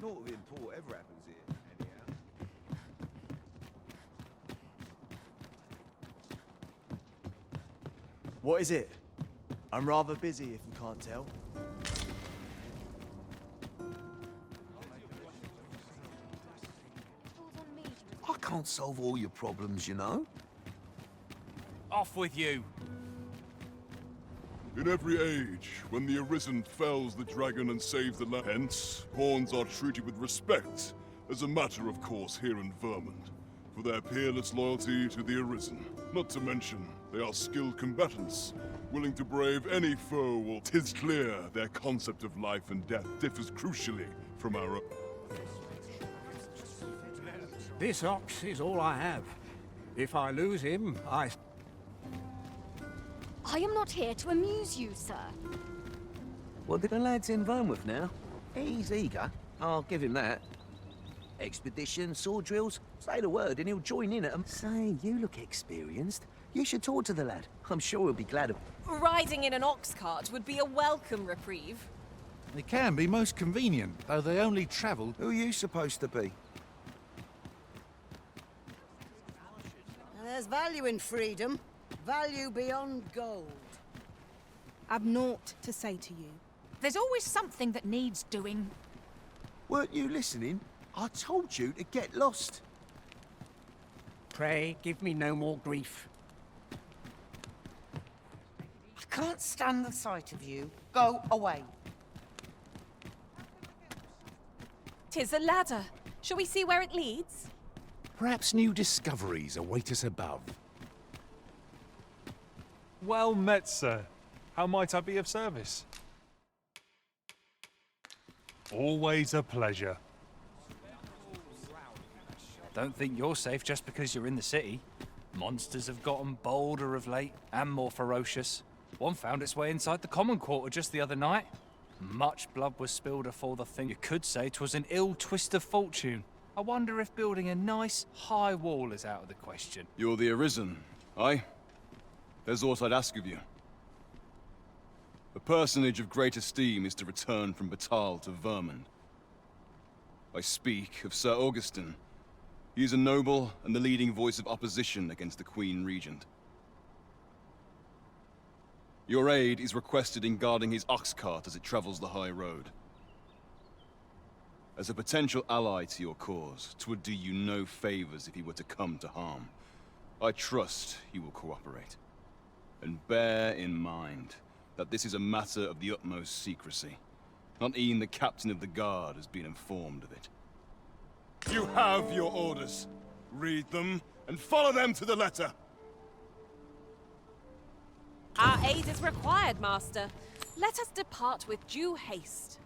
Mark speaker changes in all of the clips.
Speaker 1: sort of import ever happens here, anyhow.
Speaker 2: What is it? I'm rather busy, if you can't tell.
Speaker 1: I can't solve all your problems, you know.
Speaker 3: Off with you!
Speaker 4: In every age, when the Arisen fells the dragon and saves the land, hence, pawns are treated with respect, as a matter of course here in Vermont, for their peerless loyalty to the Arisen. Not to mention, they are skilled combatants, willing to brave any foe. Well, 'tis clear their concept of life and death differs crucially from our own.
Speaker 5: This ox is all I have. If I lose him, I
Speaker 6: am not here to amuse you, sir.
Speaker 1: Well, the lad's in Vermouth now. He's eager. I'll give him that. Expedition, sword drills, say the word and he'll join in at them. Say, you look experienced. You should talk to the lad. I'm sure he'll be glad of...
Speaker 7: Riding in an ox cart would be a welcome reprieve.
Speaker 8: They can be most convenient, though they only travel...
Speaker 1: Who are you supposed to be?
Speaker 9: There's value in freedom. Value beyond gold.
Speaker 10: I've naught to say to you.
Speaker 11: There's always something that needs doing.
Speaker 1: Weren't you listening? I told you to get lost.
Speaker 5: pray give me no more grief.
Speaker 9: I can't stand the sight of you. Go away.
Speaker 7: 'Tis a ladder. Shall we see where it leads?
Speaker 8: Perhaps new discoveries await us above.
Speaker 12: Well met, sir. How might I be of service? Always a pleasure.
Speaker 3: Don't think you're safe just because you're in the city. Monsters have gotten bolder of late, and more ferocious. One found its way inside the common quarter just the other night. Much blood was spilled afore the thing. You could say 'twas an ill twist of fortune. I wonder if building a nice, high wall is out of the question.
Speaker 4: You're the Arisen, aye? There's aught I'd ask of you. A personage of great esteem is to return from Batal to Vermont. I speak of Sir Augustin. He is a noble and the leading voice of opposition against the Queen Regent. Your aid is requested in guarding his ox cart as it travels the high road. As a potential ally to your cause, 'twould do you no favors if he were to come to harm. I trust he will cooperate. And bear in mind that this is a matter of the utmost secrecy. Not even the captain of the guard has been informed of it. You have your orders. Read them and follow them to the letter.
Speaker 7: Our aid is required, Master. Let us depart with due haste.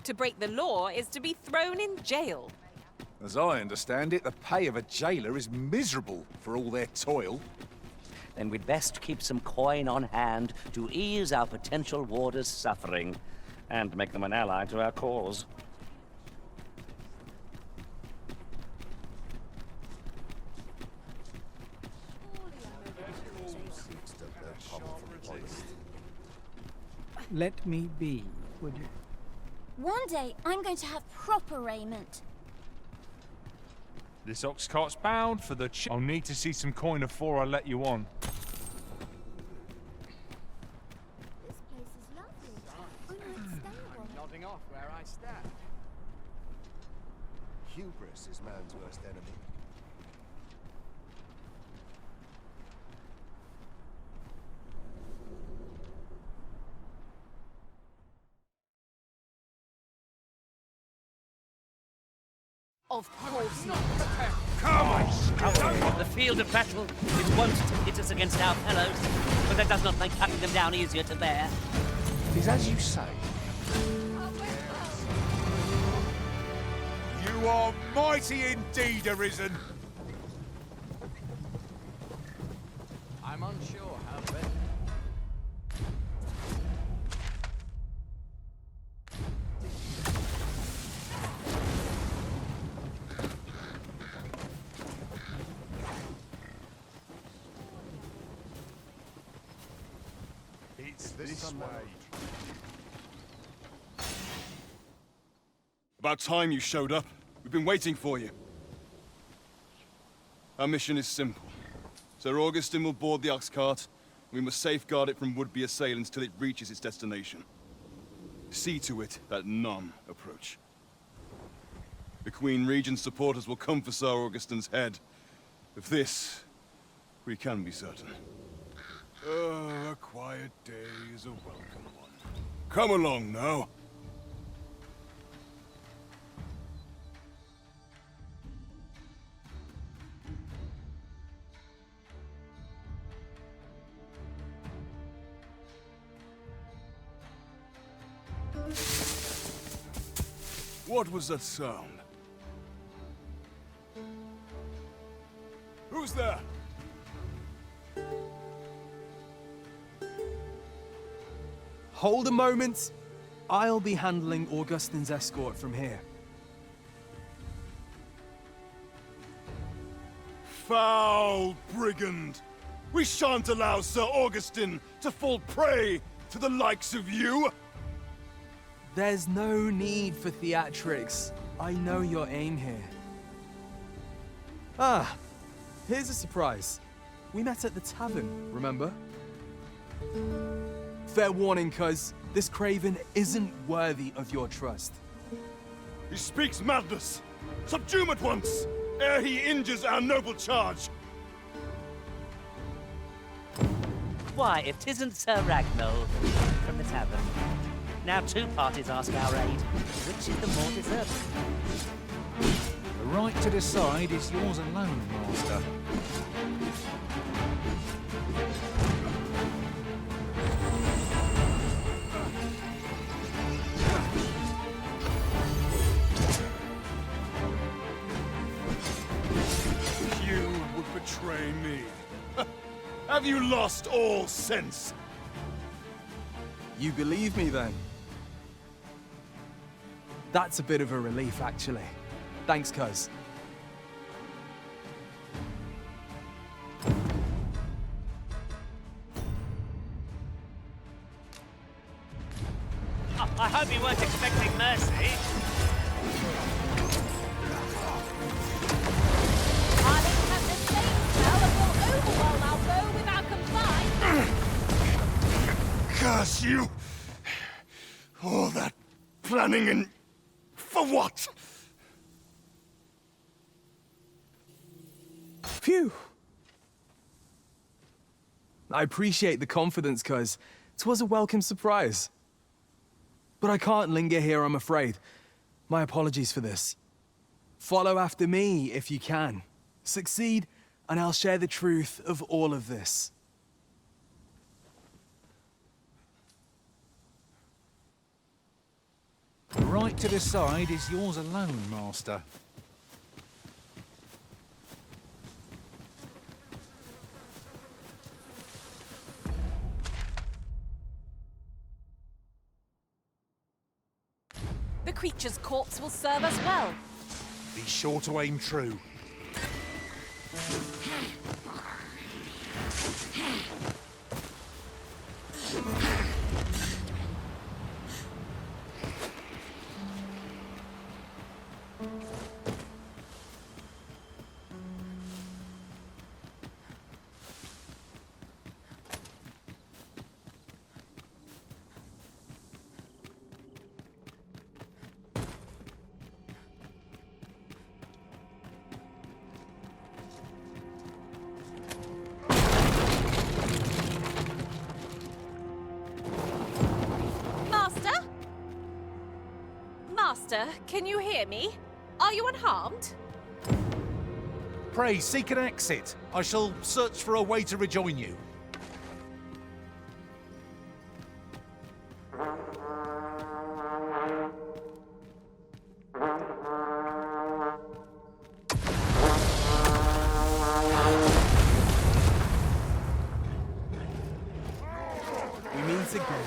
Speaker 7: To break the law is to be thrown in jail.
Speaker 8: As I understand it, the pay of a jailer is miserable for all their toil.
Speaker 13: Then we'd best keep some coin on hand to ease our potential warders' suffering and make them an ally to our cause.
Speaker 5: Let me be, would you?
Speaker 6: One day, I'm going to have proper raiment.
Speaker 12: This ox cart's bound for the I'll need to see some coin before I let you on.
Speaker 6: This place is lovely. We might stay a while.
Speaker 2: Nodding off where I stand. Hubris is man's worst enemy.
Speaker 7: Of course not.
Speaker 13: The field of battle is wont to pit us against our fellows, but that does not make cutting them down easier to bear.
Speaker 12: Is as you say.
Speaker 8: You are mighty indeed, Arisen.
Speaker 3: I'm unsure how best.
Speaker 8: It's this way.
Speaker 4: About time you showed up. We've been waiting for you. Our mission is simple. Sir Augustin will board the ox cart. We must safeguard it from would-be assailants till it reaches its destination. See to it that none approach. The Queen Regent's supporters will come for Sir Augustin's head. Of this, we can be certain. A quiet day is a welcome one. Come along now. What was that sound? Who's there?
Speaker 14: Hold a moment. I'll be handling Augustin's escort from here.
Speaker 4: Foul brigand! We shan't allow Sir Augustin to fall prey to the likes of you!
Speaker 14: There's no need for theatrics. I know your aim here. Ah, here's a surprise. We met at the tavern, remember? Fair warning, cuz this craven isn't worthy of your trust.
Speaker 4: He speaks madness! Subdue him at once, ere he injures our noble charge!
Speaker 13: Why, if 'tisn't Sir Raghnall from the tavern. Now two parties ask our aid. Which is the more deserving?
Speaker 3: The right to decide is yours alone, Master.
Speaker 4: You would betray me. Have you lost all sense?
Speaker 14: You believe me, then? That's a bit of a relief, actually. Thanks, cuz.
Speaker 13: I hope you weren't expecting mercy.
Speaker 7: Arling has the same spell and will overwhelm our foe without complying.
Speaker 4: Curse you! All that planning and... for what?
Speaker 14: Phew! I appreciate the confidence, cuz 'twas a welcome surprise. But I can't linger here, I'm afraid. My apologies for this. Follow after me, if you can. Succeed, and I'll share the truth of all of this.
Speaker 3: The right to decide is yours alone, Master.
Speaker 7: The creature's corpse will serve us well.
Speaker 8: Be sure to aim true.
Speaker 7: Master, can you hear me? Are you unharmed?
Speaker 8: Pray, seek an exit. I shall search for a way to rejoin you.
Speaker 14: We meet again.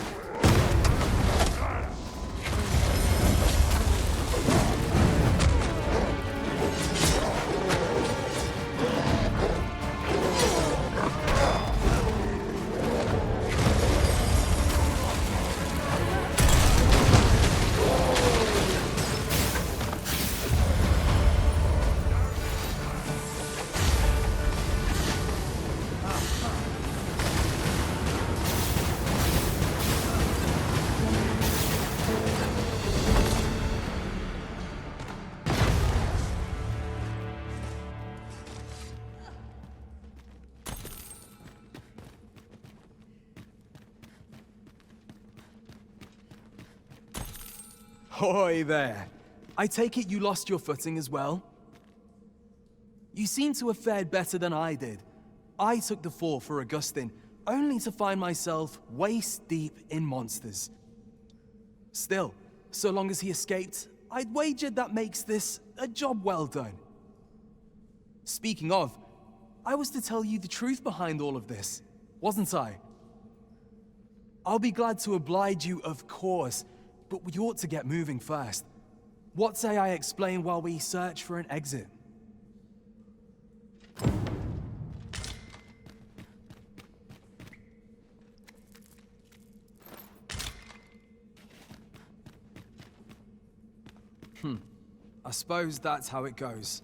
Speaker 14: Hoy there. I take it you lost your footing as well? You seem to have fared better than I did. I took the fall for Augustin, only to find myself waist deep in monsters. Still, so long as he escaped, I'd wagered that makes this a job well done. Speaking of, I was to tell you the truth behind all of this, wasn't I? I'll be glad to oblige you, of course, but we ought to get moving first. What say I explain while we search for an exit? I suppose that's how it goes.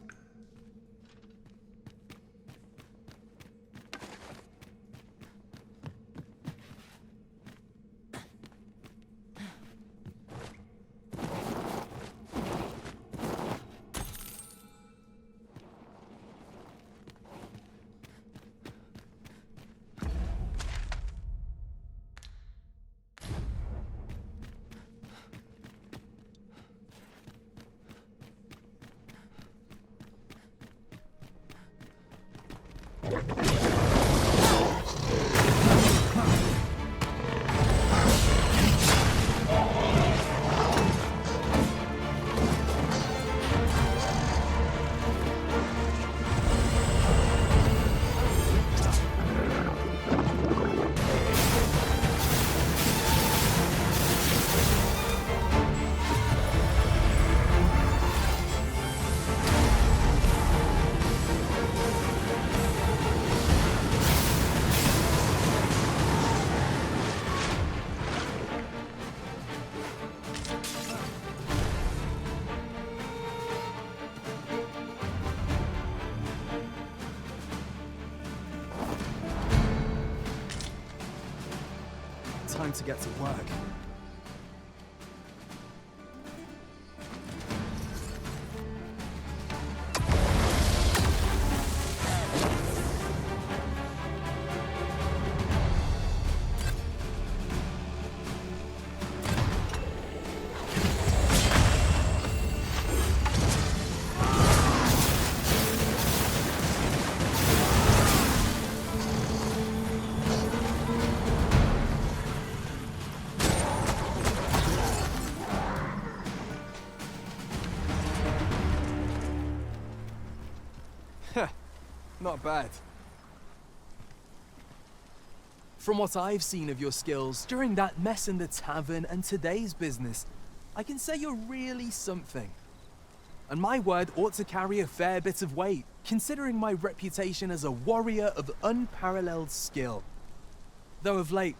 Speaker 14: Time to get to work. Not bad. From what I've seen of your skills during that mess in the tavern and today's business, I can say you're really something. And my word ought to carry a fair bit of weight, considering my reputation as a warrior of unparalleled skill. Though of late,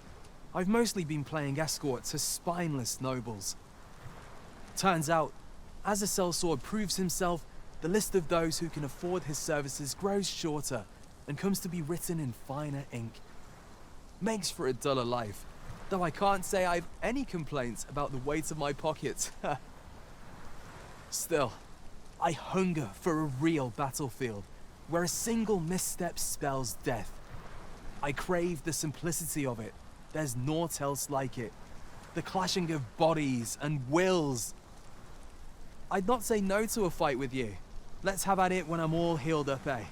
Speaker 14: I've mostly been playing escort to spineless nobles. Turns out, as a sellsword proves himself, the list of those who can afford his services grows shorter and comes to be written in finer ink. Makes for a duller life, though I can't say I've any complaints about the weight of my pockets. Still, I hunger for a real battlefield, where a single misstep spells death. I crave the simplicity of it. There's naught else like it. The clashing of bodies and wills. I'd not say no to a fight with you. Let's have at it when I'm all healed up, eh?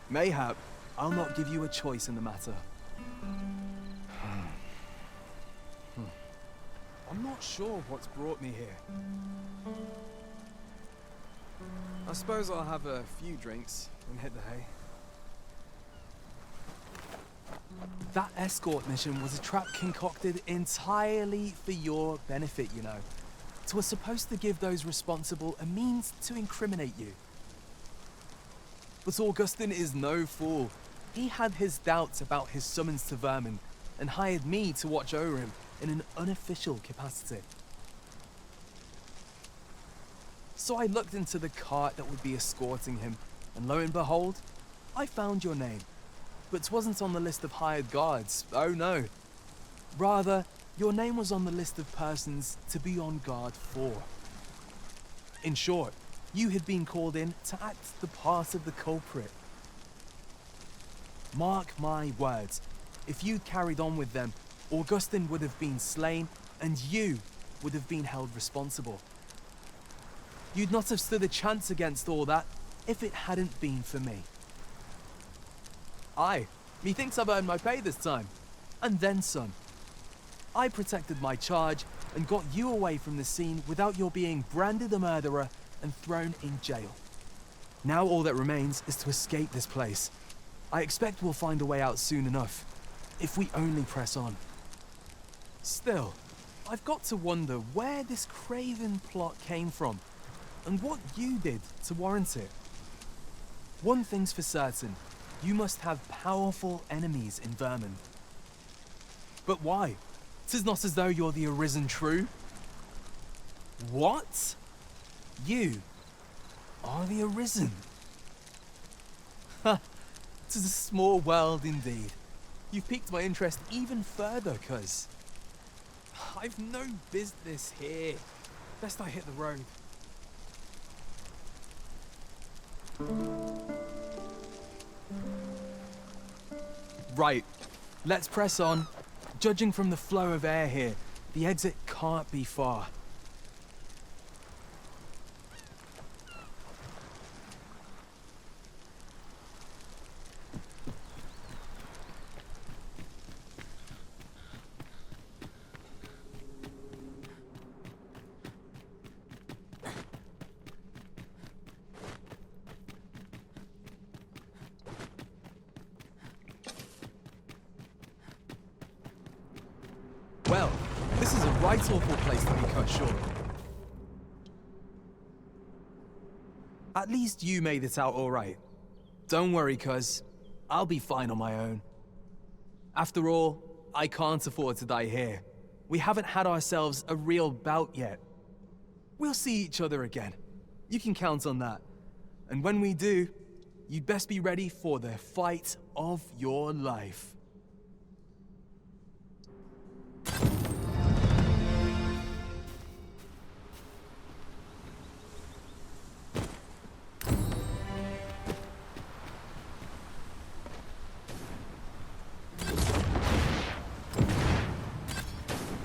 Speaker 14: Mayhap, I'll not give you a choice in the matter. I'm not sure what's brought me here. I suppose I'll have a few drinks and hit the hay. That escort mission was a trap concocted entirely for your benefit, you know. It was supposed to give those responsible a means to incriminate you. But Augustin is no fool. He had his doubts about his summons to Vermin and hired me to watch over him in an unofficial capacity. So I looked into the cart that would be escorting him, and lo and behold, I found your name. But 'twasn't on the list of hired guards, oh no. Rather, your name was on the list of persons to be on guard for. In short, you had been called in to act the part of the culprit. Mark my words, if you'd carried on with them, Augustin would have been slain, and you would have been held responsible. You'd not have stood a chance against all that if it hadn't been for me. Aye, methinks I've earned my pay this time, and then some. I protected my charge and got you away from the scene without your being branded a murderer and thrown in jail. Now all that remains is to escape this place. I expect we'll find a way out soon enough, if we only press on. Still, I've got to wonder where this craven plot came from, and what you did to warrant it. One thing's for certain, you must have powerful enemies in Vermin. But why? 'Tis not as though you're the Arisen true. What? You are the Arisen? Ha! 'Tis a small world indeed. You've piqued my interest even further, cuz I've no business here. Best I hit the road. Right, let's press on. Judging from the flow of air here, the exit can't be far. Well, this is a right awful place to be cut short. At least you made it out all right. Don't worry, cuz. I'll be fine on my own. After all, I can't afford to die here. We haven't had ourselves a real bout yet. We'll see each other again. You can count on that. And when we do, you'd best be ready for the fight of your life.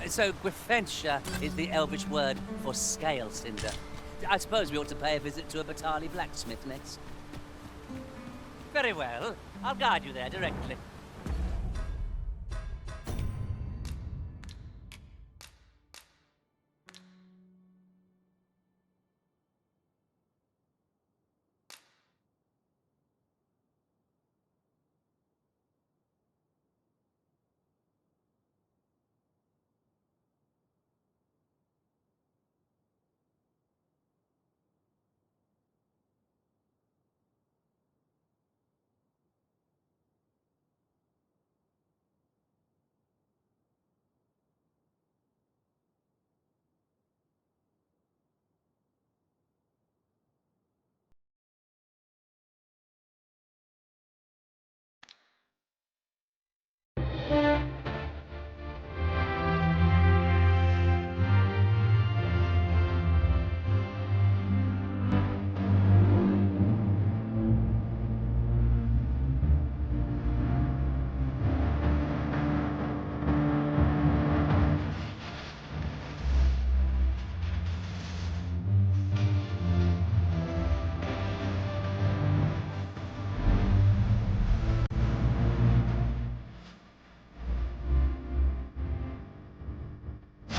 Speaker 13: So Gwifentia is the Elvish word for scale cinder. I suppose we ought to pay a visit to a Batali blacksmith next. Very well. I'll guide you there directly.